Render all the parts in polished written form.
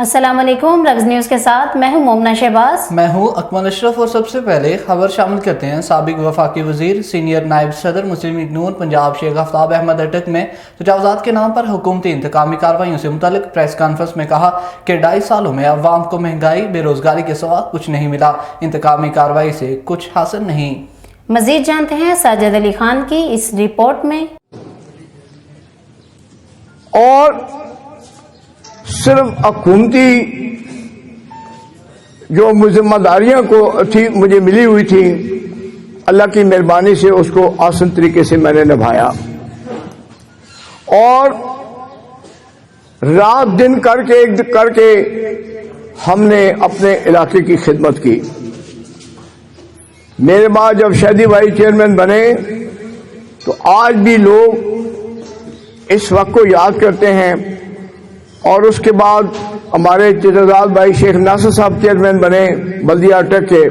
अस्सलाम वालेकुम। रग्ज़ न्यूज़ के साथ मैं हूं मोमना शहबाज। मैं हूं अकमल अशरफ और सबसे पहले खबर शामिल करते हैं। साबिक वफाकी वजीर सीनियर नायब सदर मुस्लिम लीग नून पंजाब शेख आफ्ताब अहमद अटक ने तजावुज़ात के नाम पर हुकूमती इंतकामी कार्रवाइयों से मुतालिक प्रेस कॉन्फ्रेंस में कहा कि 2.5 सालों में अवाम को महंगाई बेरोजगारी के सिवा कुछ नहीं मिला, इंतकामी कार्रवाई से कुछ हासिल नहीं। मजीद जानते हैं साजिद अली खान की इस रिपोर्ट में। और सिर्फ हुकूमती जो जिम्मेदारियां को थी मुझे मिली हुई थी, अल्लाह की मेहरबानी से उसको आसान तरीके से मैंने निभाया और रात दिन करके हमने अपने इलाके की खिदमत की। मेरे बाद जब शहदी भाई चेयरमैन बने तो आज भी लोग इस वक्त को याद करते हैं और उसके बाद हमारे चित्रदाल भाई शेख नासिर साहब चेयरमैन बने बल्दिया अटक के,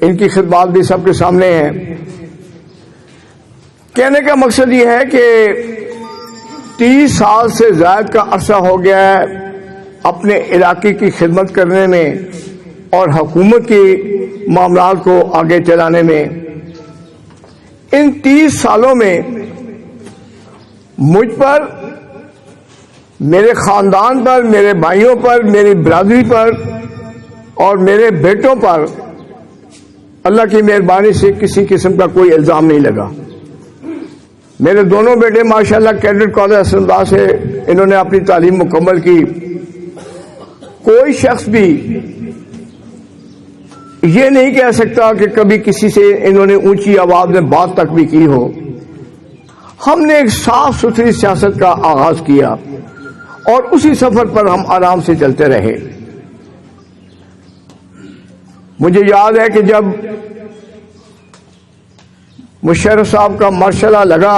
इनकी खिदमत भी सबके सामने है। कहने का मकसद ये है कि 30 साल से ज्यादा का अरसा हो गया है अपने इलाके की खिदमत करने में और हुकूमत की मामलात को आगे चलाने में। इन 30 सालों में मुझ पर, मेरे खानदान पर, मेरे भाइयों पर, मेरी बिरादरी पर और मेरे बेटों पर अल्लाह की मेहरबानी से किसी किस्म का कोई इल्जाम नहीं लगा। मेरे दोनों बेटे माशाल्लाह कैडेट कॉलेज असलदा से इन्होंने अपनी तालीम मुकम्मल की। कोई शख्स भी ये नहीं कह सकता कि कभी किसी से इन्होंने ऊंची आवाज में बात तक भी की हो। हमने एक साफ सुथरी सियासत का आगाज किया और उसी सफर पर हम आराम से चलते रहे। मुझे याद है कि जब मुशर्रफ साहब का मार्शला लगा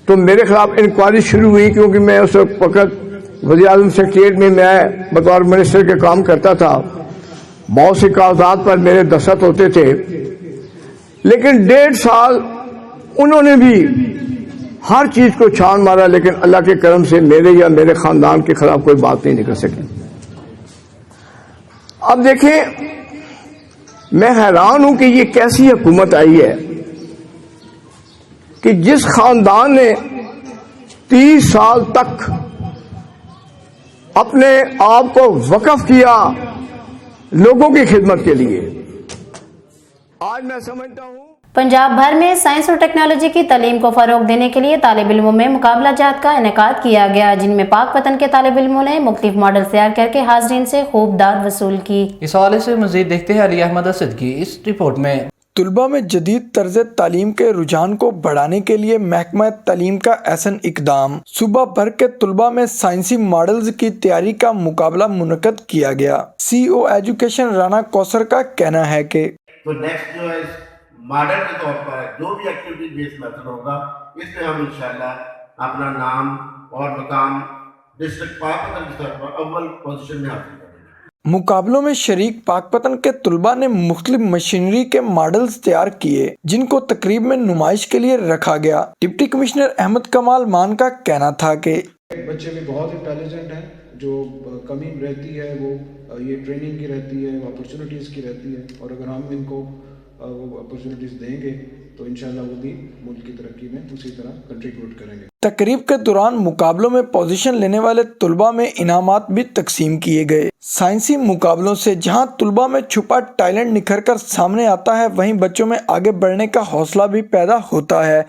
तो मेरे खिलाफ इंक्वायरी शुरू हुई, क्योंकि मैं उस वक्त वज़ीर आज़म सेक्रेटरीट में मैं बतौर मिनिस्टर के काम करता था। बहुत से कागजात पर मेरे दस्तखत होते थे, लेकिन 1.5 साल उन्होंने भी हर चीज को छान मारा, लेकिन अल्लाह के करम से मेरे या मेरे खानदान के खिलाफ कोई बात नहीं निकल सकी। अब देखें, मैं हैरान हूं कि ये कैसी हुकूमत आई है कि जिस खानदान ने 30 साल तक अपने आप को वक्फ किया लोगों की खिदमत के लिए, आज मैं समझता हूं पंजाब भर में साइंस और टेक्नोलॉजी की तालीम को फरोग देने के लिए तालिब इल्मों में मुकाबला जात का इनेकाद किया गया, जिनमें पाक वतन के तालिब इल्मों ने मुख्तलिफ मॉडल तैयार करके हाजरीन से खूब दाद वसूल की। इस हवाले से मजीद देखते हैं अली अहमद असद की इस रिपोर्ट में। तुलबा में जदीद तर्ज तालीम के रुझान को बढ़ाने के लिए महकमा तालीम का ऐसन इकदाम। सूबा भर के तुलबा में साइंसी मॉडल्स की तैयारी का मुकाबला मुनक्कद किया गया। CEO एजुकेशन राना कौसर का कहना है कि तो नेक्स्ट जो है मॉडल के तौर पर जो भी एक्टिविटी बेस्ड मेथड होगा, इसमें हम इंशाल्लाह अपना नाम और मकाम डिस्ट्रिक्ट पाकपतन के तौर पर अव्वल पोजीशन में हासिल करेंगे। मुकाबलों में शरीक पाकपतन के तुलबा ने मुख्तलिफ मशीनरी के मॉडल्स तैयार किए, जिनको तकरीब में नुमाइश के लिए रखा गया। डिप्टी कमिश्नर अहमद कमाल मान का कहना था कि बच्चे भी बहुत इंटेलिजेंट हैं, जो कमी रहती है वो ये ट्रेनिंग की रहती है, अपॉर्चुनिटीज़ की रहती है, और अगर हम इनको वो अपॉर्चुनिटीज़ देंगे तो इंशाल्लाह वो भी मुल्क की तरक्की में उसी तरह कंट्रीब्यूट करेंगे। तकरीब के दौरान मुकाबलों में पोजीशन लेने वाले तुलबा में इनामात भी तकसीम किए गए। साइंसी मुकाबलों से जहां तुलबा में छुपा टैलेंट निखर कर सामने आता है, वहीं बच्चों में आगे बढ़ने का हौसला भी पैदा होता है।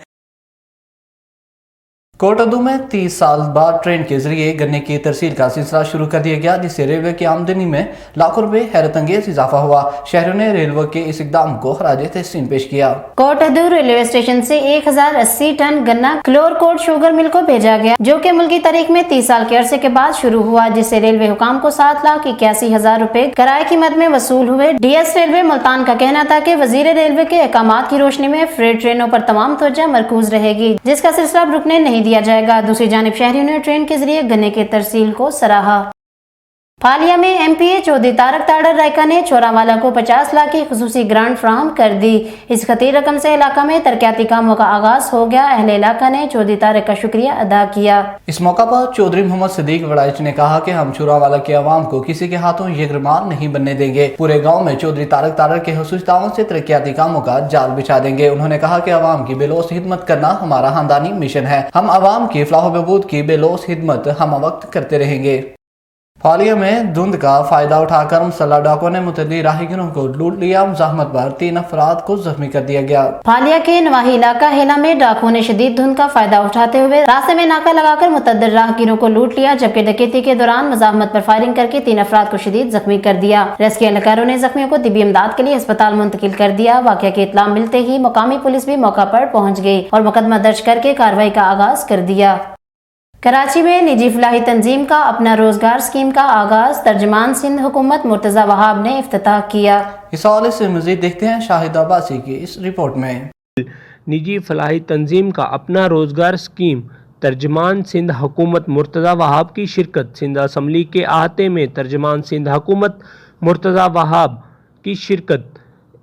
कोटअदू में 30 साल बाद ट्रेन के जरिए गन्ने की तरसील का सिलसिला शुरू कर दिया गया, जिससे रेलवे की आमदनी में लाखों रुपए हैरत अंगेज इजाफा हुआ। शहरों ने रेलवे के इस इकदाम को खराज तहसीन पेश किया। कोटअदू रेलवे स्टेशन से 1080 टन गन्ना क्लोरकोट शुगर मिल को भेजा गया, जो कि मुल्की तारीख में 30 साल के अरसे के बाद शुरू हुआ, जिससे रेलवे हुकाम को 7,81,000 रुपए किराए की मद में वसूल हुए। DS रेलवे मुल्तान का कहना था कि वजीर रेलवे के अहकामात की रोशनी में फ्रेट ट्रेनों पर तमाम तवज्जो मरकूज रहेगी, जिसका सिलसिला रुकने नहीं दिया जाएगा। दूसरी जानिब शहरियों ने ट्रेन के जरिए गन्ने के तरसील को सराहा। फालिया में एमपीए चौधरी तारक ताड़र रायका ने छोरावाला को 50 लाख की खुसूसी ग्रांट फ्राहम कर दी। इस खतीर रकम से इलाका में तरक्याती कामों का आगाज हो गया। अहले इलाका ने चौधरी तारक का शुक्रिया अदा किया। इस मौका पर चौधरी मोहम्मद सिद्दीक वड़ाइच ने कहा कि हम छोरावाला के अवाम को किसी के हाथों यकरमान नहीं बनने देंगे। पूरे गाँव में चौधरी तारक ताड़र के खुसूसी ताउन से तरक्याती कामों का जाल बिछा देंगे। उन्होंने कहा कि अवाम की बेलोस खिदमत करना हमारा खानदानी मिशन है। हम अवाम की फलाह बहबूद की बेलोस खिदमत हम वक्त करते रहेंगे। फालिया में धुंध का फायदा उठाकर मुसल्लह डाकुओं ने मुतअद्दी राहगीरों को लूट लिया। मुज़ाहमत पर 3 अफराद को जख्मी कर दिया गया। फालिया के नवाही इलाका हेला में डाकुओं ने शदीद धुंध का फायदा उठाते हुए रास्ते में नाका लगाकर मुतअद्दिद राहगीरों को लूट लिया, जबकि डकैती के दौरान मुज़ाहमत पर फायरिंग करके 3 अफराद को शदीद जख्मी कर दिया। रेस्क्यू एहलकारों ने जख्मियों को तिब्बी इमदाद के लिए अस्पताल मुंतकिल कर दिया। वाक़या की इत्तला मिलते ही मुकामी पुलिस भी मौका पर पहुंच गई और मुकदमा दर्ज करके कार्रवाई का आगाज कर दिया। कराची में निजी फलाही तंजीम का अपना रोजगार स्कीम का आगाज तर्जमान सिंध हुकूमत मुर्तज़ा वहाब ने इफ्तिताह किया। इस हवाले से मज़ीद देखते हैं शाहिद अब्बासी की इस रिपोर्ट में। निजी फलाही तंजीम का अपना रोजगार स्कीम तर्जमान सिंध हुकूमत मुर्तज़ा वहाब की शिरकत। सिंध असम्बली के अहाते में तर्जमान सिंध हुकूमत मुर्तज़ा वहाब की शिरकत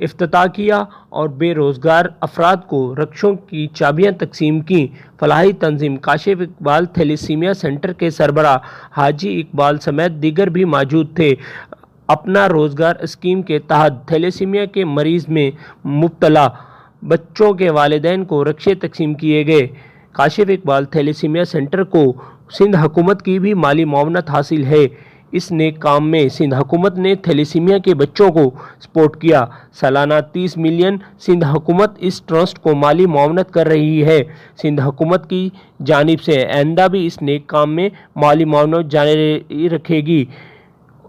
इफ्तिताह किया और बेरोज़गार अफराद को रक्शों की चाबियां तकसीम की। फलाही तंजीम काशिफ इकबाल थैलेसीमिया सेंटर के सरबराह हाजी इकबाल समेत दीगर भी मौजूद थे। अपना रोज़गार स्कीम के तहत थैलेसीमिया के मरीज़ में मुब्तला बच्चों के वालिदैन को रक्शे तकसीम किए गए। काशिफ इकबाल थैलेसीमिया सेंटर को सिंध हुकूमत की भी माली मुआवनत हासिल है। इस नेक काम में सिंध हुकूमत ने थैलेसीमिया के बच्चों को सपोर्ट किया। सालाना 30 मिलियन सिंध हुकूमत इस ट्रस्ट को माली मुआवनत कर रही है। सिंध हुकूमत की जानिब से आइंदा भी इस नेक काम में माली मुआवनत जारी रखेगी।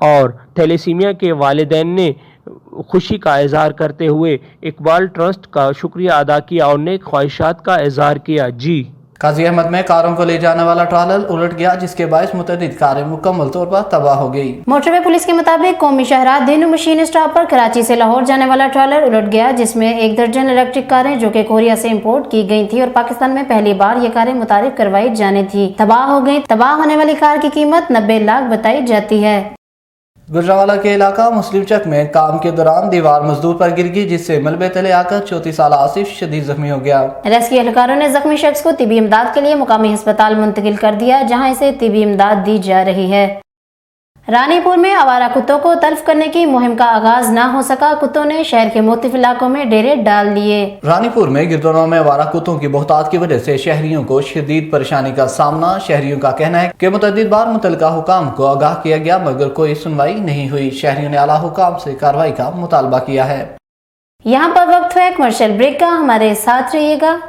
और थैलेसीमिया के वालिदैन ने खुशी का इजहार करते हुए इकबाल ट्रस्ट का शुक्रिया अदा किया और नेक ख्वाहिशात का इजहार किया। जी काजी अहमद में कारों को ले जाने वाला ट्रॉलर उलट गया, जिसके बायस मुतअद्दिद कारें मुकम्मल तौर पर तबाह हो गई। मोटरवे पुलिस के मुताबिक कौमी शाहराह धेनु मशीन स्टॉप पर कराची से लाहौर जाने वाला ट्रॉलर उलट गया, जिसमें 1 दर्जन इलेक्ट्रिक कारें जो कि कोरिया से इंपोर्ट की गई थी और पाकिस्तान में पहली बार ये कारें मुतारिफ करवाई जानी थी, तबाह हो गई। तबाह होने वाली कार की कीमत 90 लाख बताई जाती है। गुजरावाला के इलाका मुस्लिम चक में काम के दौरान दीवार मजदूर पर गिर गई, जिससे मलबे तले आकर 34 साल आसिफ शदीद जख्मी हो गया। रेस्क्यू एहलकारों ने जख्मी शख्स को तिब्बी इमदाद के लिए मुकामी अस्पताल मुंतकिल कर दिया, जहां इसे तिब्बी इमदाद दी जा रही है। रानीपुर में आवारा कुत्तों को तल्फ करने की मुहिम का आगाज न हो सका। कुत्तों ने शहर के मुख्तलिफ इलाकों में डेरे डाल लिए। रानीपुर में गिरदौरों में आवारा कुत्तों की बहुतात की वजह से शहरियों को शदीद परेशानी का सामना। शहरियों का कहना है कि मुतअद्दिद बार मुतल्लिका हुकाम को आगाह किया गया, मगर कोई सुनवाई नहीं हुई। शहरियों ने आला हुकाम से कार्रवाई का मुतालबा किया है। यहाँ पर वक्त है कमर्शियल ब्रेक का, हमारे साथ रहिएगा।